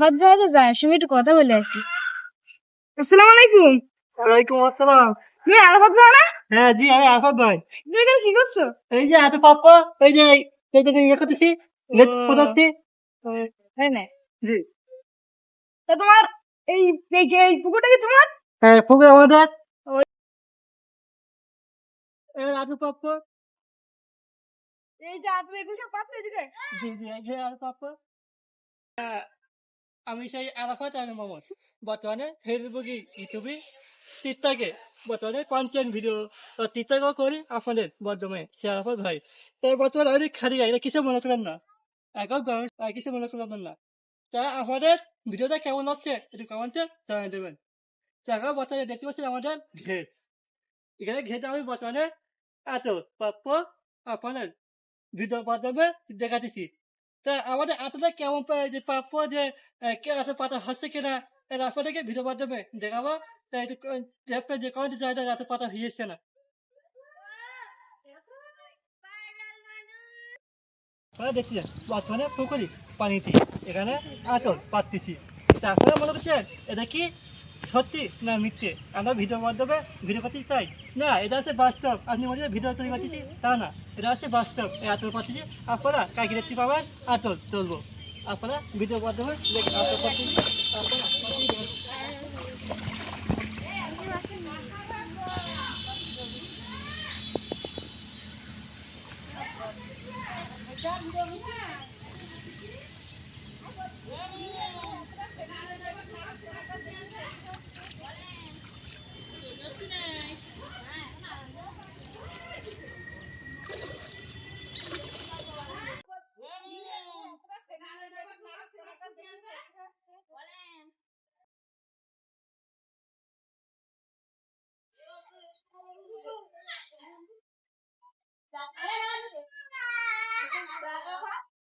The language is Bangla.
ভদ্রভাবে যায় তুমি একটু কথা বলে আসি। আসসালামু আলাইকুম। ওয়ালাইকুম আসসালাম। তুমি আরাফাত ভাই না? হ্যাঁ জি, আমি আসাদ ভাই। তুমি এখানে কি করছো? এই যে এত পাপ্পা, এই যে ইয়ে করতেছি, নেট পোতাচ্ছি। তাই না? জি। তা তোমার এই এই পুকুরটা কি তোমার? হ্যাঁ, পুকুর আমাদের। ওই এত পাপ্পা। এই যে আপনি এগুলো সব পাত্র এদিকে। জি জি, এই যে এত পাপ্পা। আমি সেই আরাফাত আলী মোহাম্মদ। বর্তমানে ফেসবুকে, ইউটিউবে, টিকটকে বর্তমানে কন্টেন্ট ভিডিও টিকটকও করি আপনাদের বর্তমানে সে আরাফাত ভাই। তাই বর্তমানে অনেক খালি এটা কিছু মনে করেন না। এখন গরম কিছু মনে করবেন না। তা আমাদের ভিডিওটা কেমন লাগছে একটু কমেন্টে জানিয়ে দেবেন। টাকা বর্তমানে দেখতে পাচ্ছি আমাদের ঘেট। এখানে ঘেটে আমি বর্তমানে এত প্রাপ্য আপনাদের ভিডিওর মাধ্যমে দেখাতেছি। তা আমাদের এতটা কেমন যে প্রাপ্য যে কে এত পাতা হচ্ছে কিনা এটা আপনাদেরকে ভিডিওর মাধ্যমে দেখাবো। তাই একটু দেখবেন যে কমেন্টে জায়গা এত পাতা হয়েছে না। আপনারা দেখছেন বর্তমানে পুকুরি পানিতে এখানে আটল পাততেছি। তা আপনারা মনে করছেন এটা কি সত্যি না মিথ্যে? আমরা ভিডিওর মাধ্যমে ভিডিও করতে চাই না, এটা হচ্ছে বাস্তব। আপনি মনে হয় ভিডিও তৈরি করতেছি তা না, এটা হচ্ছে বাস্তব। এই আতল পাচ্ছি আপনারা কাকে দেখতে পাবেন আতল চলবো। আপনারা ভিডিওর মাধ্যমে দেখে আতল পাচ্ছি আপনারা